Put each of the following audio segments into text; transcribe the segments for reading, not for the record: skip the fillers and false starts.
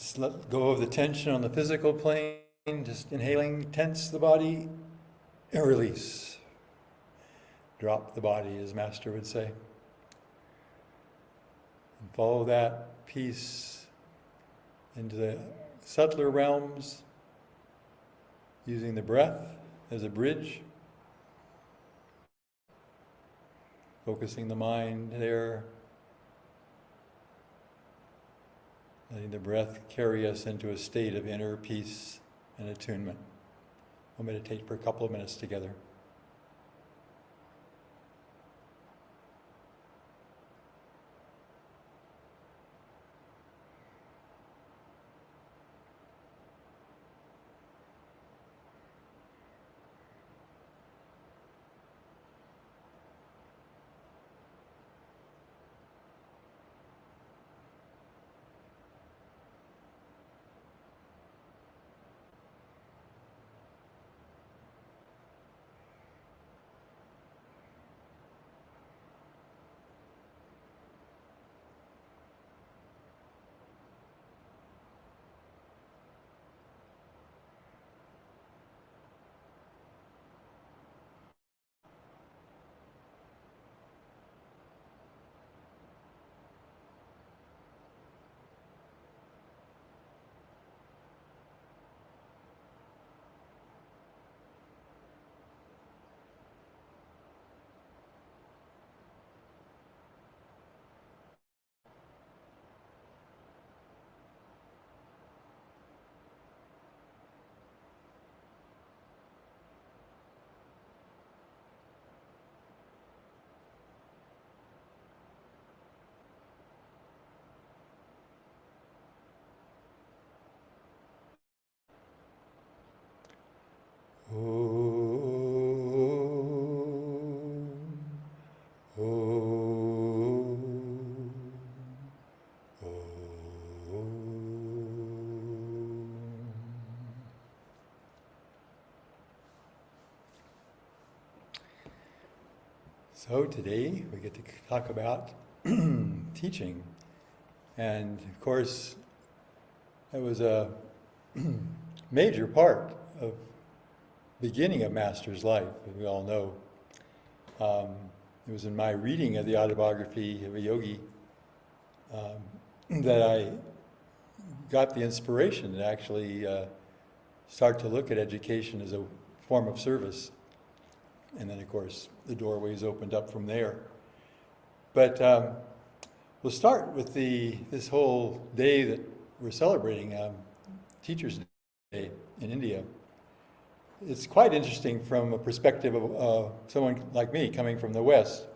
Let's let go of the tension on the physical plane, just inhaling, tense the body, and release. Drop the body, as Master would say. And follow that peace into the subtler realms, using the breath as a bridge, focusing the mind there, letting the breath carry us into a state of inner peace and attunement. We'll meditate for a couple of minutes together. So today we get to talk about teaching. And of course, that was a major part of beginning of Master's life, as we all know. It was in my reading of the autobiography of a yogi that I got the inspiration to actually start to look at education as a form of service. And then, of course, the doorways opened up from there. But we'll start with this whole day that we're celebrating, Teachers' Day in India. It's quite interesting from a perspective of someone like me coming from the West,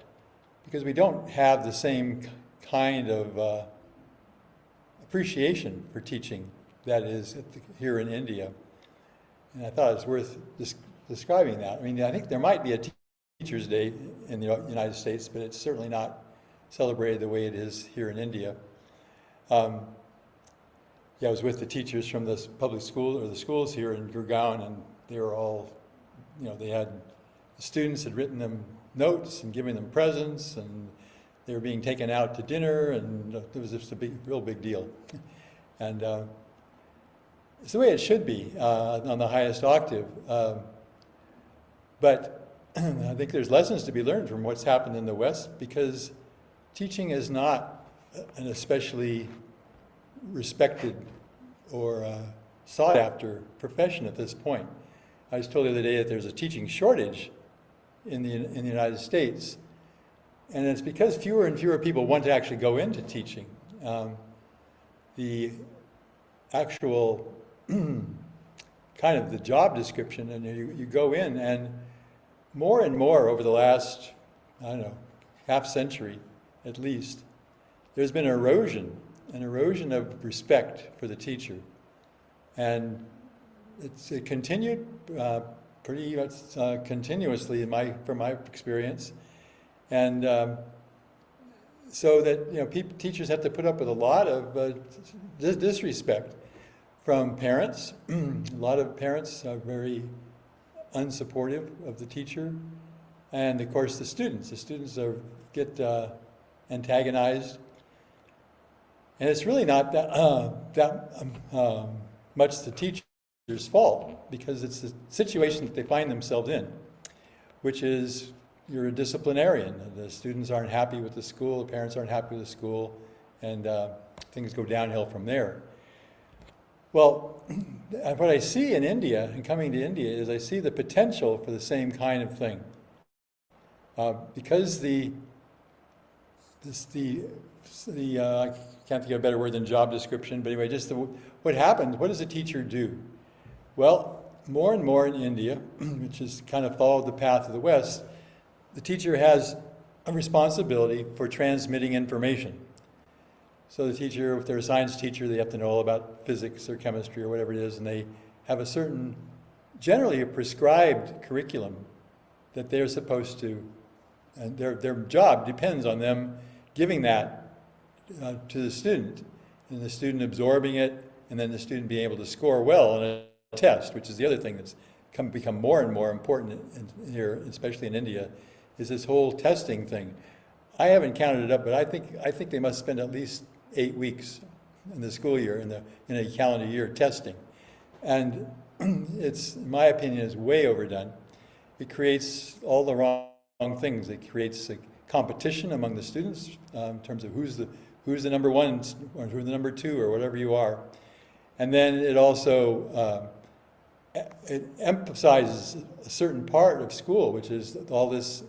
because we don't have the same kind of appreciation for teaching that is here in India. And I thought it was worth describing that. I mean, I think there might be a Teachers' Day in the United States, but it's certainly not celebrated the way it is here in India. I was with the teachers from the public school, or the schools here in Gurgaon, and they were all, the students had written them notes and given them presents, and they were being taken out to dinner, and it was just a real big deal. And it's the way it should be on the highest octave. But I think there's lessons to be learned from what's happened in the West, because teaching is not an especially respected or sought after profession at this point. I was told the other day that there's a teaching shortage in the United States, and it's because fewer and fewer people want to actually go into teaching. The actual kind of the job description, and you go in, and more over the last, half century at least, there's been an erosion of respect for the teacher. And it continued pretty much continuously from my experience. And so that teachers have to put up with a lot of disrespect from parents. A lot of parents are very unsupportive of the teacher, and of course the students get antagonized. And it's really not much the teacher's fault, because it's the situation that they find themselves in, which is you're a disciplinarian. The students aren't happy with the school, the parents aren't happy with the school, and things go downhill from there. Well, what I see in India, and coming to India, is I see the potential for the same kind of thing. Because I can't think of a better word than job description, but anyway, just what happens, what does a teacher do? Well, more and more in India, which has kind of followed the path of the West, the teacher has a responsibility for transmitting information. So the teacher, if they're a science teacher, they have to know all about physics or chemistry or whatever it is, and they have a certain, generally a prescribed curriculum that they're supposed to, and their job depends on them giving that to the student, and the student absorbing it, and then the student being able to score well on a test, which is the other thing that's become more and more important here, especially in India, is this whole testing thing. I haven't counted it up, but I think they must spend at least 8 weeks in the school year, in a calendar year, testing. And it's, in my opinion, is way overdone. It creates all the wrong things. It creates a competition among the students in terms of who's the number one or who's the number two or whatever you are. And then it also it emphasizes a certain part of school, which is all this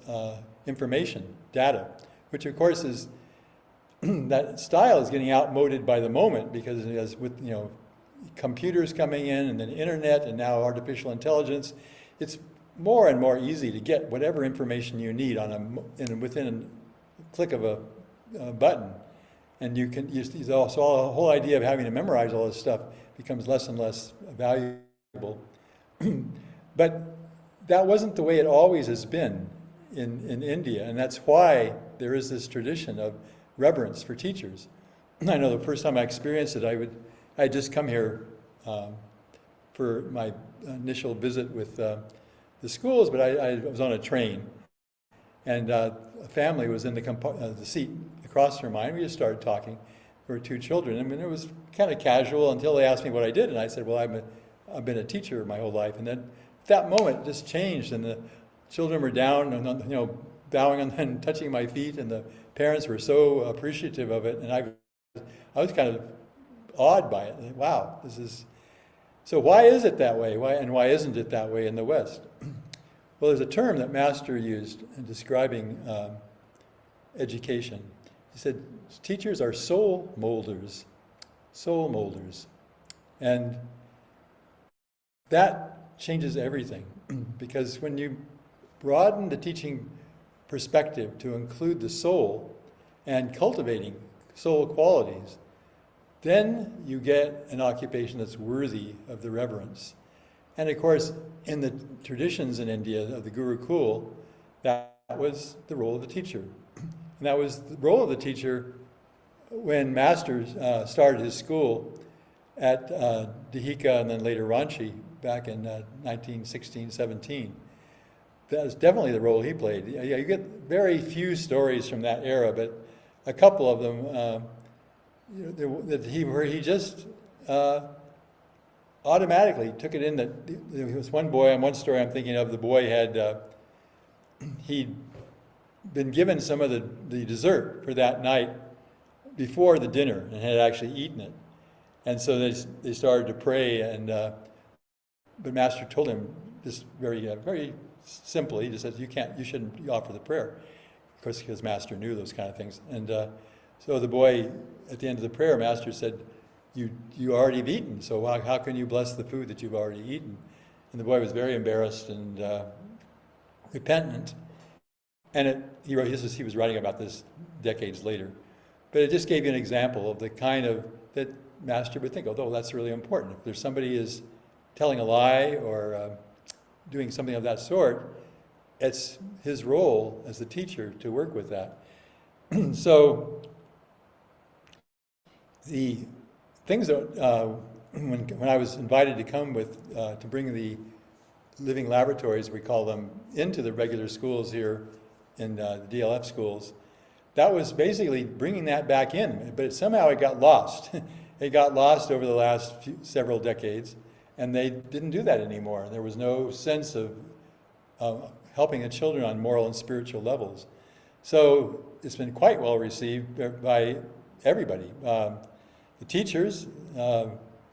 information, data, which of course is that style is getting outmoded by the moment, because as with computers coming in and then internet and now artificial intelligence, it's more and more easy to get whatever information you need within a click of a button. And so the whole idea of having to memorize all this stuff becomes less and less valuable. But that wasn't the way it always has been in India, and that's why there is this tradition of reverence for teachers. I know the first time I experienced it, I had just come here for my initial visit with the schools, but I was on a train, and a family was in the seat across from mine. We just started talking. There were 2 children. I mean, it was kind of casual until they asked me what I did, and I said, well, I've been a teacher my whole life. And then at that moment, it just changed, and the children were down and bowing and touching my feet, and the parents were so appreciative of it, and I was kind of awed by it. Like, wow, this is... So why is it that way? Why isn't it that way in the West? Well, there's a term that Master used in describing education. He said, teachers are soul molders. Soul molders. And that changes everything, because when you broaden the teaching perspective to include the soul and cultivating soul qualities, then you get an occupation that's worthy of the reverence. And of course, in the traditions in India of the Gurukul, that was the role of the teacher. And that was the role of the teacher when Master started his school at Dihika and then later Ranchi back in 1916-17. That was definitely the role he played. You get very few stories from that era, but a couple of them where he just automatically took it in. That there was one boy, one story I'm thinking of, the boy had, he'd been given some of the dessert for that night before the dinner and had actually eaten it. And so they started to pray, and but Master told him just very simply, he just says, you shouldn't offer the prayer. Of course, because Master knew those kind of things. And so the boy, at the end of the prayer, Master said, you already have eaten, so how can you bless the food that you've already eaten? And the boy was very embarrassed and repentant. And he was writing about this decades later. But it just gave you an example of the kind of, that Master would think, oh, that's really important. If there's somebody is telling a lie or doing something of that sort, it's his role as the teacher to work with that. So the things that, when I was invited to come to bring the living laboratories, we call them, into the regular schools here in the DLF schools, that was basically bringing that back in, but somehow it got lost. It got lost over the last several decades, and they didn't do that anymore. There was no sense of helping the children on moral and spiritual levels. So it's been quite well received by everybody. The teachers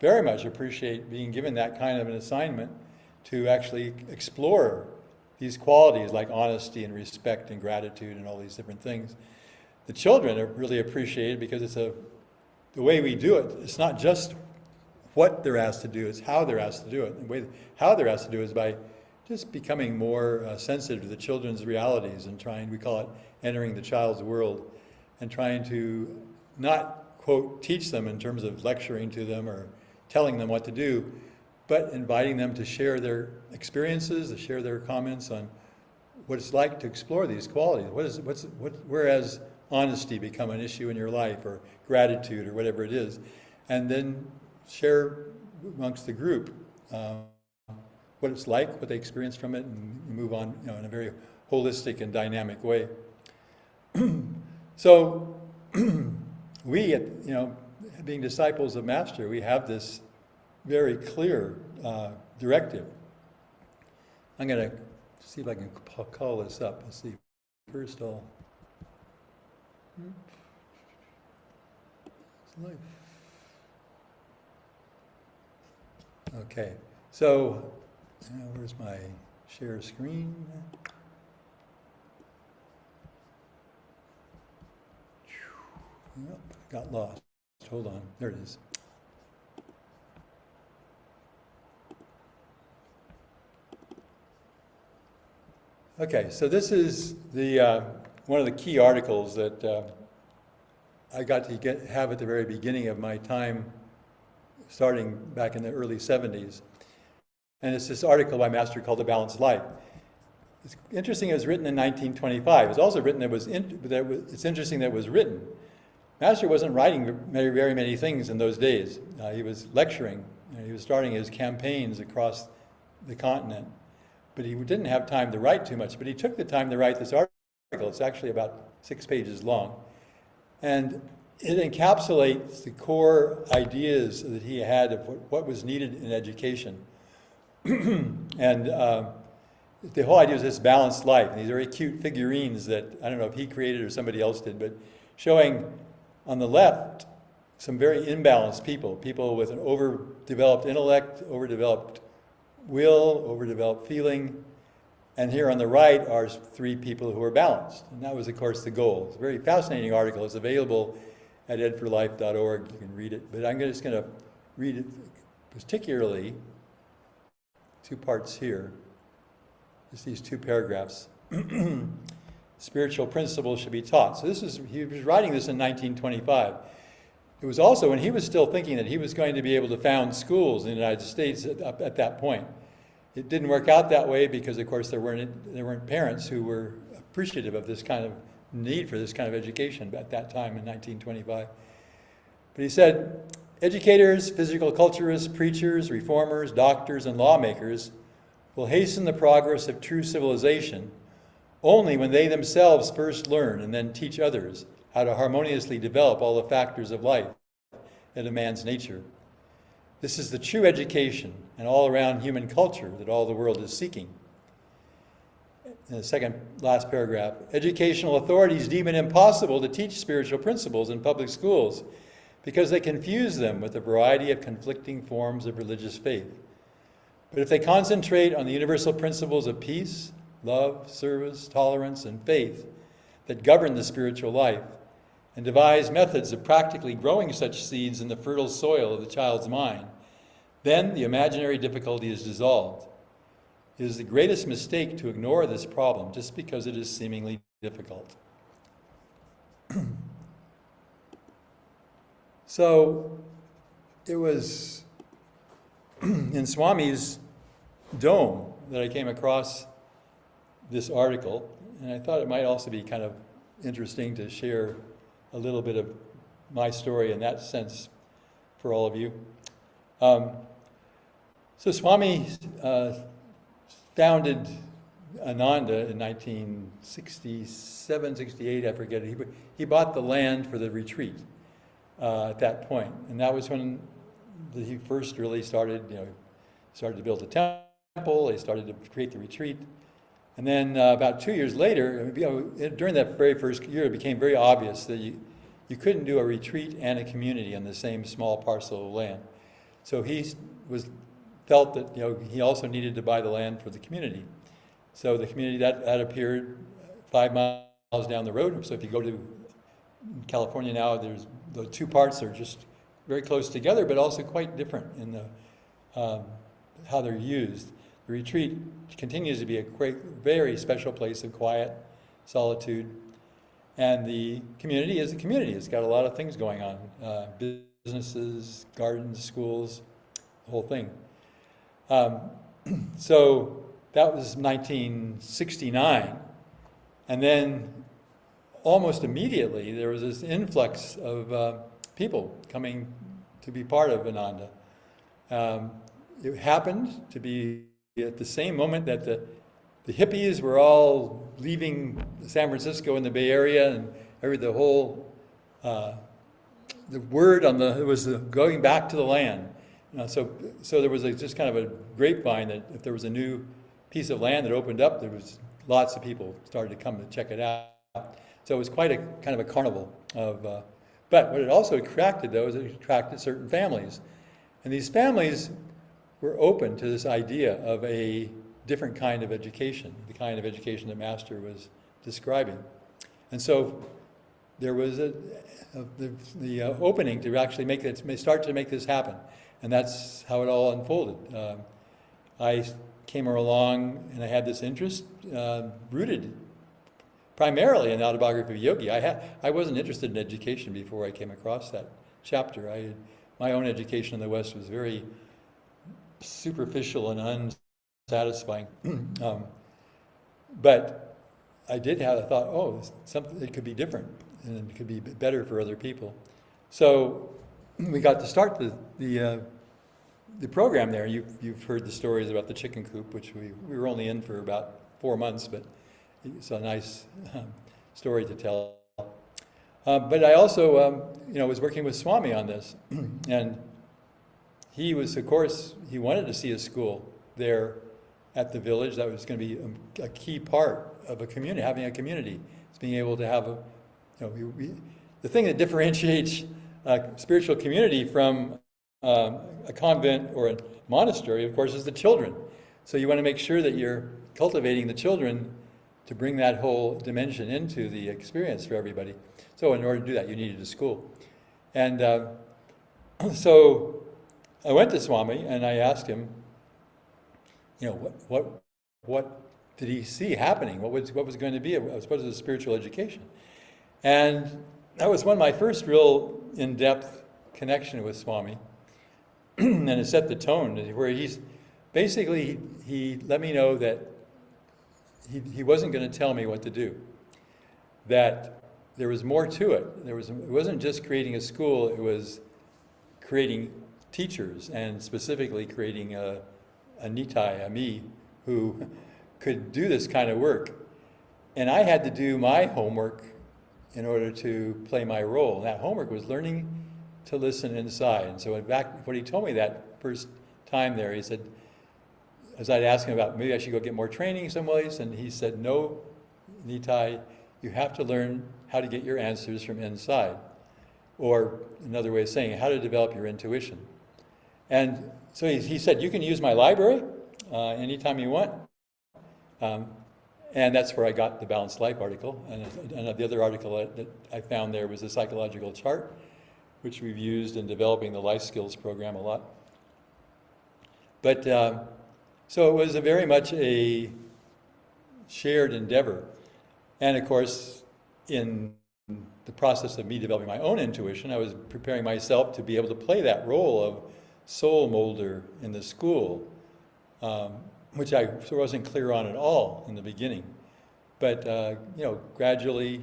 very much appreciate being given that kind of an assignment to actually explore these qualities like honesty and respect and gratitude and all these different things. The children are really appreciated because it's the way we do it. It's not just what they're asked to do, it's how they're asked to do it. How they're asked to do it is by just becoming more sensitive to the children's realities and we call it entering the child's world, and trying to not, quote, teach them in terms of lecturing to them or telling them what to do, but inviting them to share their experiences, to share their comments on what it's like to explore these qualities. Whereas honesty become an issue in your life, or gratitude, or whatever it is, and then share amongst the group what it's like, what they experience from it, and move on, in a very holistic and dynamic way. So we, being disciples of Master, we have this very clear directive. I'm going to see if I can call this up. Let's see. First I'll... Okay, so where's my share screen? Yep, got lost. Hold on, there it is. Okay, so this is the one of the key articles that I got to have at the very beginning of my time, starting back in the early 70s. And it's this article by Master called The Balanced Life. It's interesting it was written in 1925. It's also written it's interesting that it was written. Master wasn't writing very many things in those days. He was lecturing. He was starting his campaigns across the continent. But he didn't have time to write too much. But he took the time to write this article. It's actually about 6 pages long. And it encapsulates the core ideas that he had of what was needed in education. And the whole idea is this balanced life. And these very cute figurines that, I don't know if he created or somebody else did, but showing on the left some very imbalanced people with an overdeveloped intellect, overdeveloped will, overdeveloped feeling. And here on the right are 3 people who are balanced. And that was, of course, the goal. It's a very fascinating article. It's available at edforlife.org. You can read it. But I'm just going to read it particularly, 2 parts here. Just these 2 paragraphs. Spiritual principles should be taught. So he was writing this in 1925. It was also when he was still thinking that he was going to be able to found schools in the United States at that point. It didn't work out that way because, of course, there weren't parents who were appreciative of this kind of need for this kind of education at that time in 1925. But he said, educators, physical culturists, preachers, reformers, doctors, and lawmakers will hasten the progress of true civilization only when they themselves first learn and then teach others how to harmoniously develop all the factors of life and a man's nature. This is the true education and all-around human culture that all the world is seeking. In the last paragraph, educational authorities deem it impossible to teach spiritual principles in public schools because they confuse them with a variety of conflicting forms of religious faith. But if they concentrate on the universal principles of peace, love, service, tolerance, and faith that govern the spiritual life, and devise methods of practically growing such seeds in the fertile soil of the child's mind, then the imaginary difficulty is dissolved. It is the greatest mistake to ignore this problem just because it is seemingly difficult. So it was in Swami's dome that I came across this article, and I thought it might also be kind of interesting to share a little bit of my story in that sense for all of you. So Swami founded Ananda in 1967, 68, I forget. He bought the land for the retreat at that point, and that was when he first really started. Started to build the temple. They started to create the retreat, and then about 2 years later, during that very first year, it became very obvious that you couldn't do a retreat and a community on the same small parcel of land. So he felt that he also needed to buy the land for the community. So the community that appeared 5 miles down the road. So if you go to California now, there's the two parts are just very close together, but also quite different in the how they're used. The retreat continues to be a very special place of quiet, solitude, and the community is a community. It's got a lot of things going on, businesses, gardens, schools, the whole thing. So that was 1969, and then almost immediately there was this influx of people coming to be part of Ananda. It happened to be at the same moment that the hippies were all leaving San Francisco and the Bay Area, and the word it was going back to the land. So there was just kind of a grapevine that if there was a new piece of land that opened up, there was lots of people started to come to check it out. So it was quite a kind of a carnival of. But what it also attracted, though, is it attracted certain families, and these families were open to this idea of a different kind of education, the kind of education that Master was describing, and so there was the opening to actually start to make this happen. And that's how it all unfolded. I came along and I had this interest rooted primarily in the autobiography of Yogi. I wasn't interested in education before I came across that chapter. My own education in the West was very superficial and unsatisfying. But I did have a thought, it could be different and it could be better for other people. So we got to start the program there. You've heard the stories about the chicken coop, which we were only in for about 4 months, but it's a nice story to tell. But I also, was working with Swami on this, and he was, of course, he wanted to see a school there at the village. That was going to be a key part of a community, having a community. It's being able to have the thing that differentiates a spiritual community from a convent or a monastery, of course, is the children. So you want to make sure that you're cultivating the children to bring that whole dimension into the experience for everybody. So in order to do that, you needed a school. And so I went to Swami and I asked him, what did he see happening? What was going to be? I suppose it was spiritual education. And that was one of my first real in-depth connection with Swami. And it set the tone where he let me know that he wasn't going to tell me what to do, that there was more to it. It wasn't just creating a school, it was creating teachers, and specifically creating a Nitai, a me, who could do this kind of work. And I had to do my homework in order to play my role. And that homework was learning to listen inside. And so in fact, when he told me that first time there, he said, as I'd ask him about maybe I should go get more training someplace, and he said, no, Nitai, you have to learn how to get your answers from inside. Or another way of saying, how to develop your intuition. And so he said, you can use my library anytime you want. And that's where I got the Balanced Life article. And the other article that I found there was a psychological chart, which we've used in developing the life skills program a lot. But so it was very much a shared endeavor. And of course, in the process of me developing my own intuition, I was preparing myself to be able to play that role of soul molder in the school, which I wasn't clear on at all in the beginning. But gradually,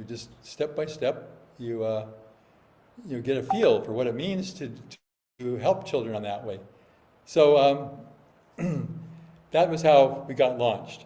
just step by step, you get a feel for what it means to help children on that way. So that was how we got launched.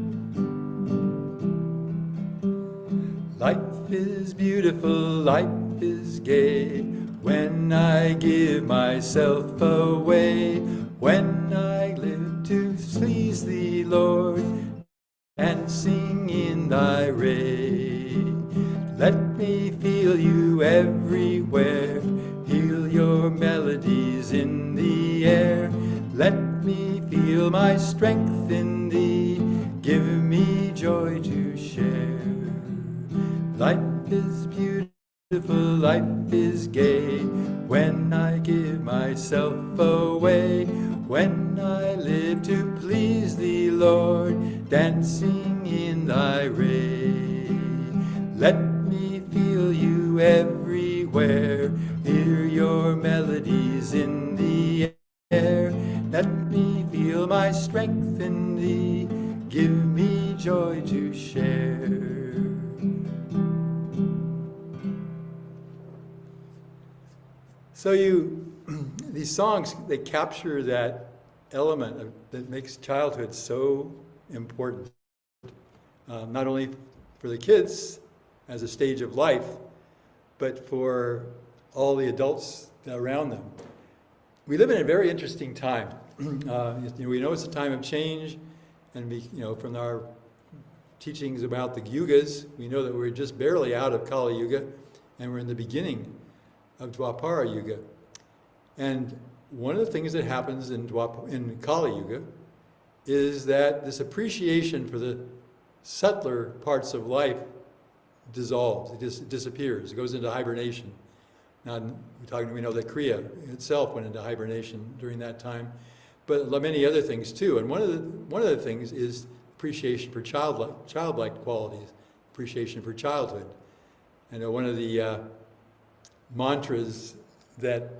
Life is beautiful, life is gay, when I give myself away, when I live to please thee, Lord, and sing in thy ray. Let me feel you everywhere, heal your melodies in the air. Let me feel my strength in thee, give me joy to share. Life is beautiful, life is gay, when I give myself away, when I live to please thee, Lord, dancing in thy ray. Let me feel you everywhere, hear your melodies in the air. Let me feel my strength in thee, give me joy to share. So these songs, they capture that element that makes childhood so important, not only for the kids as a stage of life, but for all the adults around them. We live in a very interesting time. We know it's a time of change, and from our teachings about the yugas, we know that we're just barely out of Kali Yuga, and we're in the beginning of Dwapara Yuga. And one of the things that happens in Kali Yuga is that this appreciation for the subtler parts of life dissolves, it disappears, it goes into hibernation. Now, we know that Kriya itself went into hibernation during that time, but many other things too. And one of the things is appreciation for childlike qualities, appreciation for childhood. I know one of the mantras that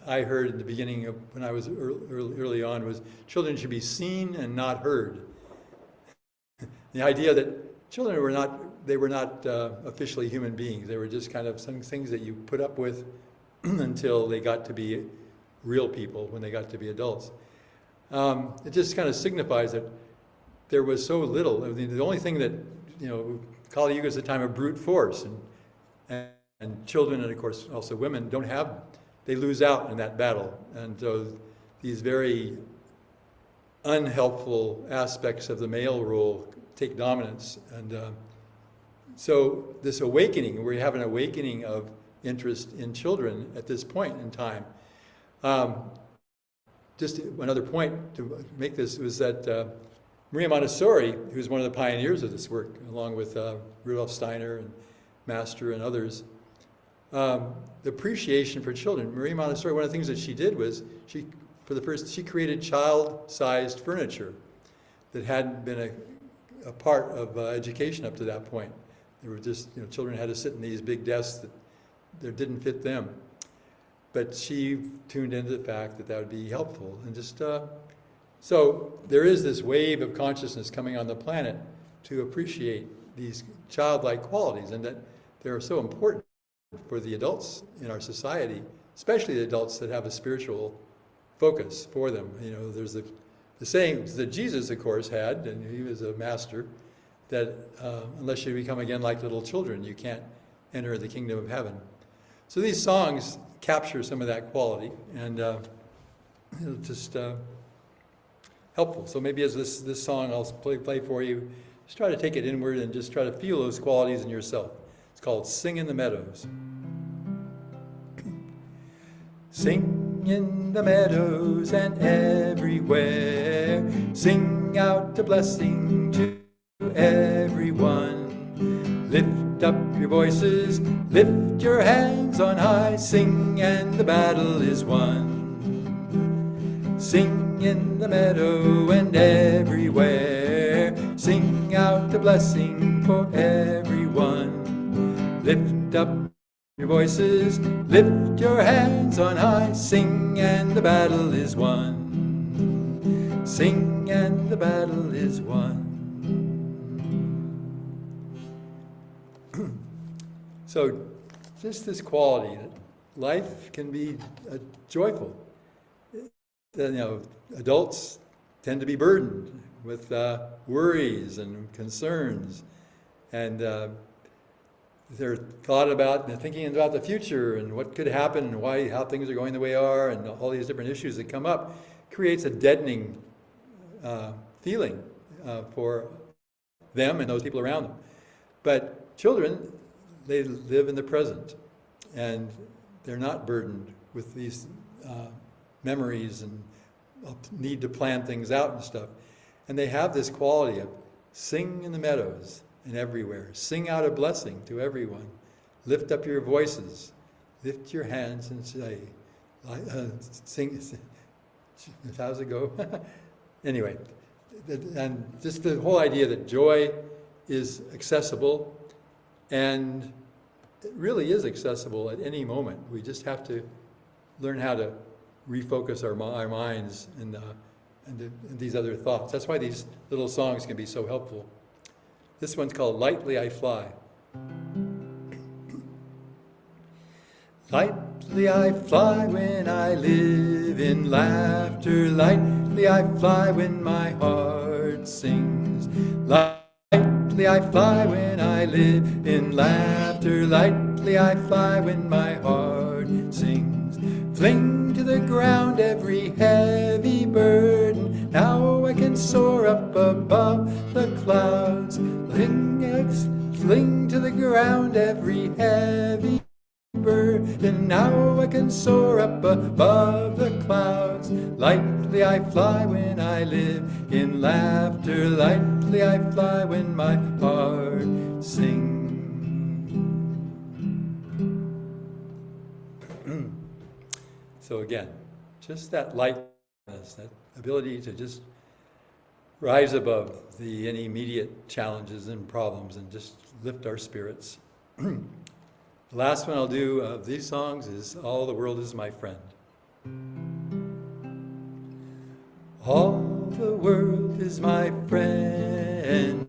I heard in the beginning of when I was early on was, children should be seen and not heard. The idea that children were not officially human beings. They were just kind of some things that you put up with until they got to be real people, when they got to be adults. It just kind of signifies that there was so little. I mean, the only thing that, Kali Yuga is a time of brute force, and children, and of course also women, they lose out in that battle. And so these very unhelpful aspects of the male role take dominance. And so this awakening, we have an awakening of interest in children at this point in time. Just another point to make this was that Maria Montessori, who's one of the pioneers of this work, along with Rudolf Steiner and Master and others, the appreciation for children. Maria Montessori, one of the things that she did was she created child-sized furniture that hadn't been a part of education up to that point. They were just, children had to sit in these big desks that didn't fit them. But she tuned into the fact that would be helpful. And just, so there is this wave of consciousness coming on the planet to appreciate these childlike qualities, and that they're so important for the adults in our society, especially the adults that have a spiritual focus for them. There's the saying that Jesus, of course, had, and he was a master, that unless you become again like little children, you can't enter the kingdom of heaven. So these songs capture some of that quality, and just helpful. So maybe as this song I'll play for you, just try to take it inward and just try to feel those qualities in yourself. It's called Sing in the Meadows. Sing in the meadows and everywhere, sing out a blessing to everyone. Lift up your voices, lift your hands on high, sing and the battle is won. Sing in the meadow and everywhere, sing out a blessing for everyone. Lift up your voices, lift your hands on high, sing and the battle is won. Sing and the battle is won. So just this quality that life can be joyful. Adults tend to be burdened with worries and concerns, and they're thinking about the future and what could happen and how things are going the way they are, and all these different issues that come up, creates a deadening feeling for them and those people around them. But children, they live in the present, and they're not burdened with these memories and need to plan things out and stuff. And they have this quality of sing in the meadows and everywhere. Sing out a blessing to everyone. Lift up your voices. Lift your hands and say, sing. How's it go? Anyway, and just the whole idea that joy is accessible, and it really is accessible at any moment. We just have to learn how to refocus our minds and these other thoughts. That's why these little songs can be so helpful. This one's called Lightly I Fly. Lightly I fly when I live in laughter. Lightly I fly when my heart sings. Lightly I fly when I live in laughter. Lightly I fly when my heart sings. Fling to the ground every heavy burden. Now I can soar up above the clouds. Fling to the ground every heavy burden. Now I can soar up above the clouds. Lightly I fly when I live in laughter. Lightly I fly when my heart sings. So again, just that lightness, that ability to just rise above any immediate challenges and problems and just lift our spirits. The last one I'll do of these songs is All the World is My Friend. All the world is my friend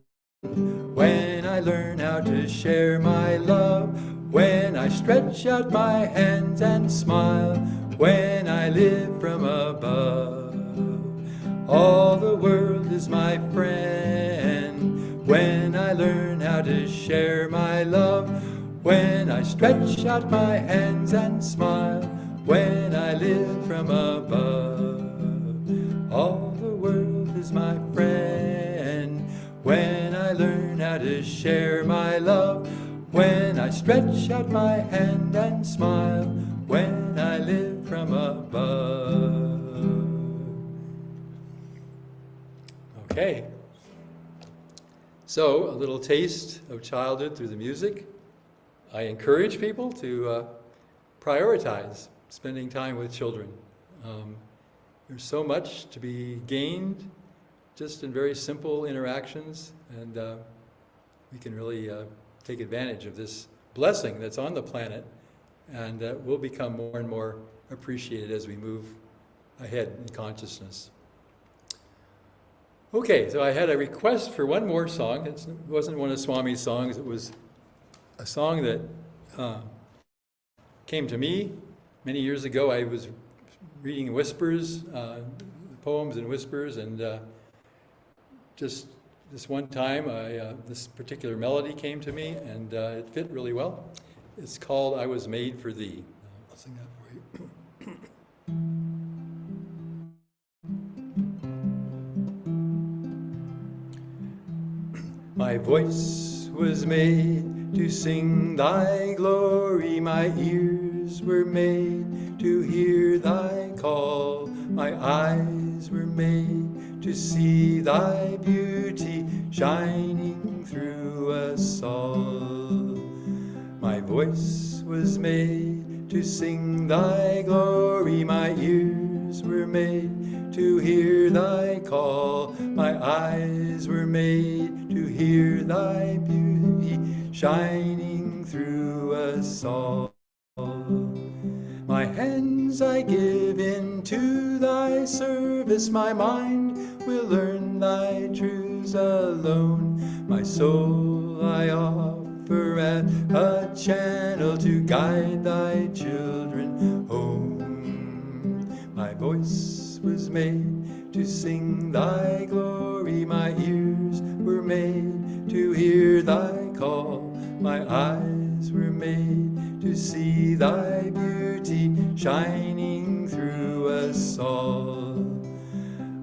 when I learn how to share my love, when I stretch out my hands and smile, when I live from above. All the world is my friend when I learn how to share my love, when I stretch out my hands and smile, when I live from above. All the world is my friend when I learn how to share my love, when I stretch out my hand and smile, when I live from above. Okay. So, a little taste of childhood through the music. I encourage people to prioritize spending time with children. There's so much to be gained just in very simple interactions, and we can really take advantage of this blessing that's on the planet, and that will become more and more appreciated as we move ahead in consciousness. Okay, so I had a request for one more song. It wasn't one of Swami's songs. It was a song that came to me many years ago. I was reading whispers, poems and whispers, and just this one time, this particular melody came to me, and it fit really well. It's called I Was Made for Thee. I'll sing that for you. My voice was made to sing thy glory, my ears were made to hear thy call, my eyes were made to see thy beauty shining through us all. My voice was made to sing thy glory, my ears were made to hear thy call, my eyes were made to hear thy beauty shining through us all. My hands I give into thy service, my mind will learn thy truths alone. My soul I offer as a channel to guide thy children home. My voice was made to sing thy glory, my ears were made to hear thy call, my eyes eyes were made to see thy beauty shining through us all.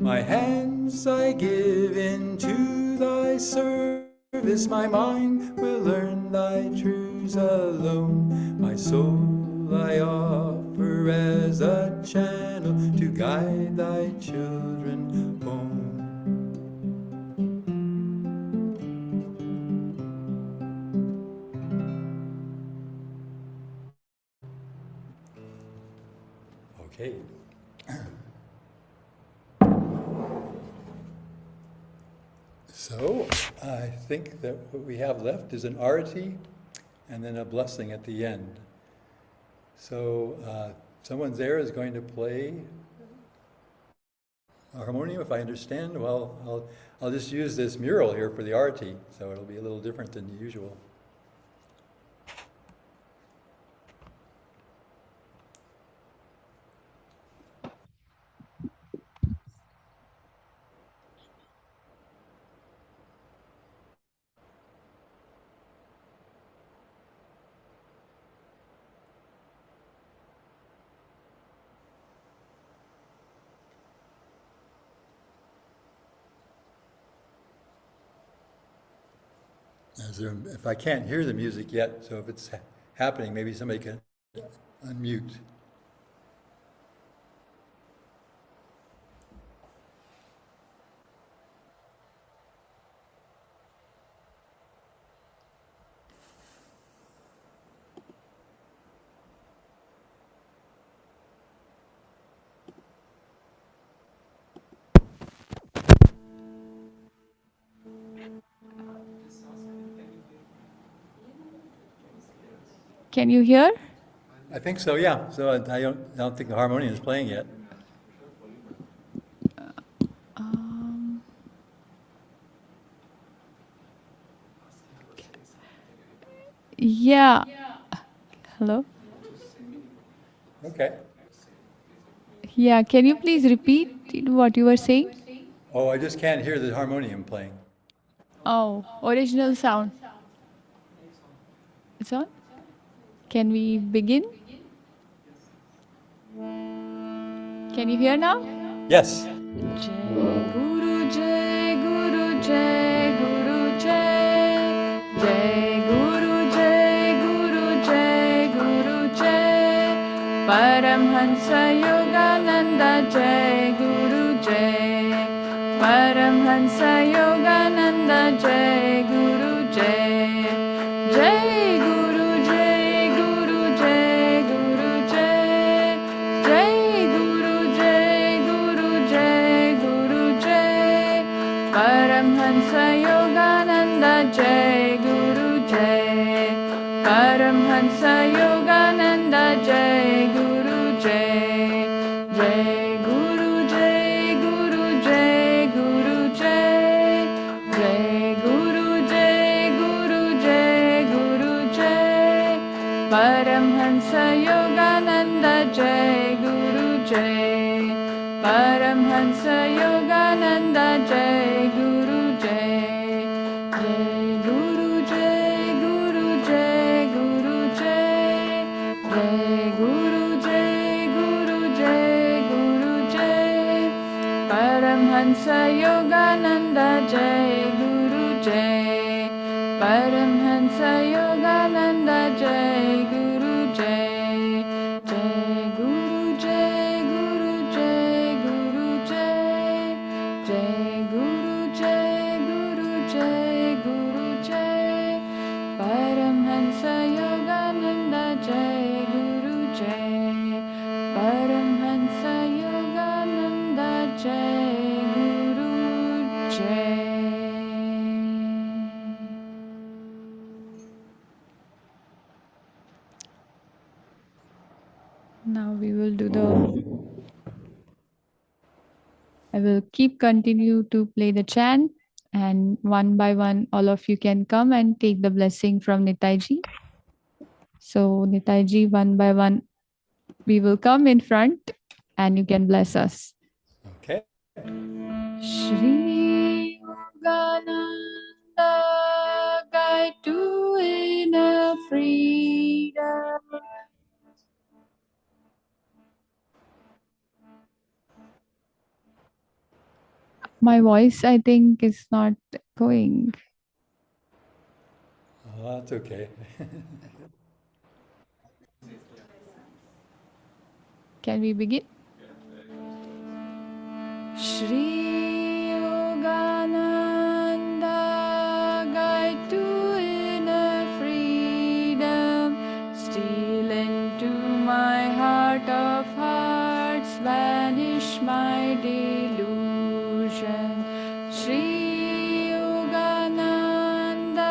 My hands I give into thy service, my mind will learn thy truths alone. My soul I offer as a channel to guide thy children home. Okay. So I think that what we have left is an arati and then a blessing at the end. So someone there is going to play a harmonium, if I understand. Well, I'll just use this mural here for the arati, so it'll be a little different than usual. If I can't hear the music yet, so if it's happening, maybe somebody can unmute. Can you hear? I think so, yeah. So I don't think the harmonium is playing yet. Yeah. Hello? Okay. Yeah, can you please repeat what you were saying? Oh, I just can't hear the harmonium playing. Oh, original sound. It's on? Can we begin? Can you hear now? Yes. Jai Guru Jai Guru Jai Guru Jai Jai Guru Jai Guru Jai Guru Jai Paramhansa Yogananda Jai Guru Jai Paramhansa Yogananda Jai Guru Jai Jai Guru Jai Guru Jai Guru Jai Jai Guru Jai Guru Jai Guru Jai Paramhansa Yogananda Jai Guru Jai Paramhansa Yogananda Jai Guru Jai Jai Guru Jai Guru Jai Guru Jai Jai Guru Jai Guru Jai Guru Jai Paramhansa Yogananda Jai Guru Jai Paramhansa Yogananda Jai Guru Jai Jai Guru Jai Guru Jai Guru Jai Jai Guru Jai Guru Jai Guru Jai Paramhansa Yogananda Jai Guru Jai Paramhansa Yogananda Jai Guru Jai Jai Guru Jai Guru Jai Guru Jai Jai Guru Jai Guru Jai Guru Jai Paramhansa Yogananda Jai Guru Jai Paramhansa Yogananda Jai Guru Jai. Now we will do I will continue to play the chant, and one by one, all of you can come and take the blessing from Nitai ji. So Nitai ji, one by one, we will come in front and you can bless us. Okay. Shri Yogananda, guide to inner freedom. My voice, I think, is not going. Oh, that's okay. Can we begin? Shri Yogananda, guide to inner freedom, steal into my heart of hearts, banish my delusion. Shri Yogananda,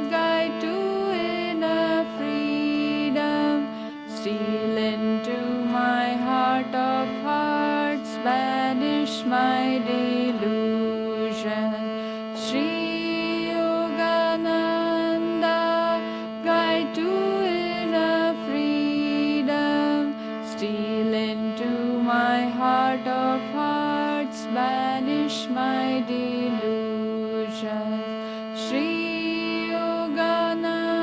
guide to inner freedom, steal into my heart of hearts, banish my delusion. Shri Yogananda, guide to inner freedom, steal into my heart of hearts, banish my delusion. Shri Yogananda,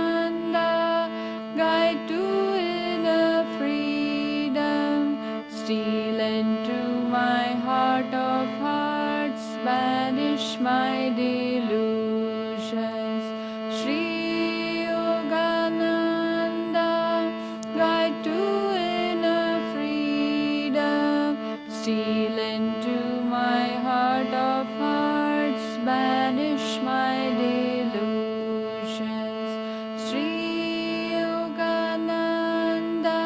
guide to inner freedom, steal into my heart of hearts, banish my delusions. Shri Yogananda, guide to inner freedom, steal into my heart of hearts, banish my delusions. Shri Yogananda,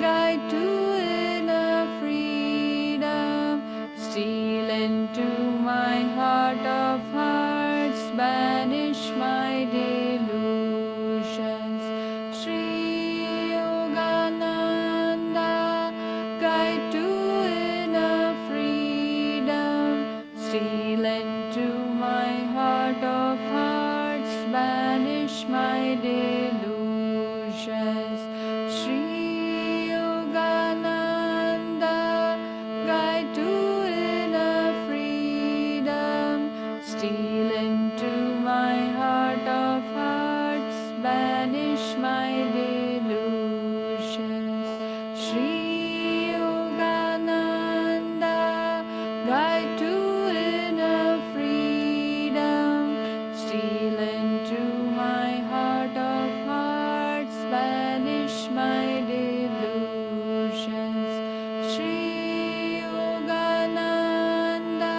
guide to inner freedom, steal into my heart of hearts, banish my delusions. Shri Yogananda, guide to inner freedom, steal into my heart of hearts, banish my delusions. Shri Yogananda, guide to inner freedom, steal into my heart of hearts, banish my delusions. Shri Yogananda, guide to inner freedom, steal into my heart of hearts, banish my delusions. Shri Yogananda,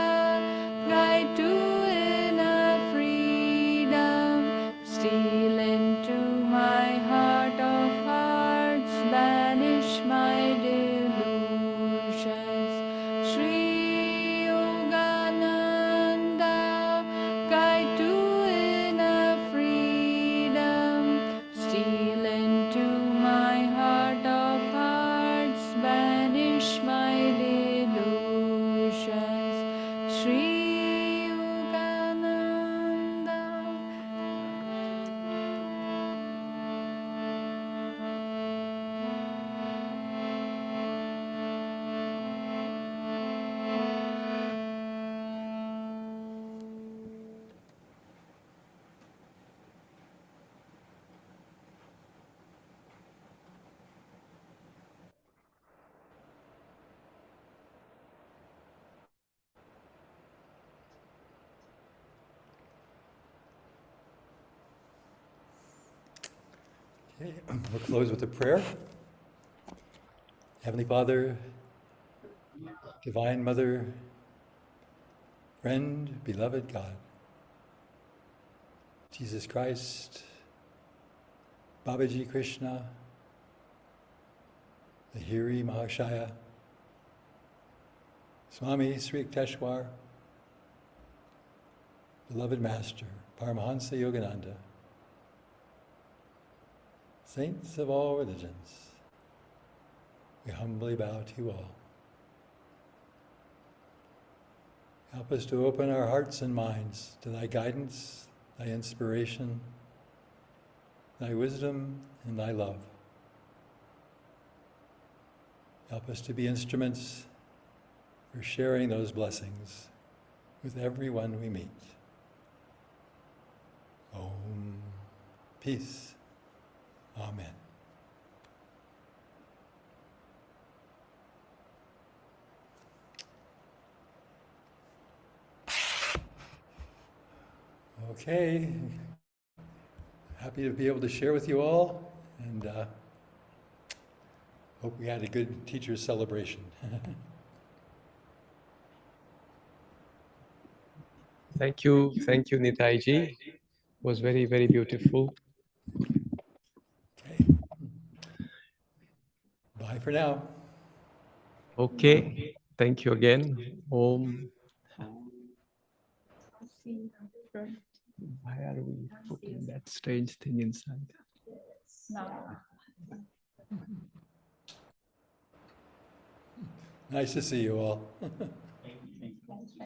guide to inner freedom, steal into my heart of hearts, banish my delusions. Shri Yogananda, guide to inner freedom, steal into my heart of hearts, banish my delusions. Shri Yogananda. Okay, we'll close with a prayer. Heavenly Father, Divine Mother, friend, beloved God, Jesus Christ, Babaji Krishna, the Hiri Mahashaya, Swami Sri Yukteswar, beloved Master, Paramahansa Yogananda, saints of all religions, we humbly bow to you all. Help us to open our hearts and minds to thy guidance, thy inspiration, thy wisdom, and thy love. Help us to be instruments for sharing those blessings with everyone we meet. Om. Peace. Amen. Okay. Happy to be able to share with you all, and hope we had a good teacher's celebration. Thank you, Nitai ji. Was very, very beautiful. Okay. Bye for now. Okay, thank you again. Om. Why are we putting that strange thing inside? Nice to see you all.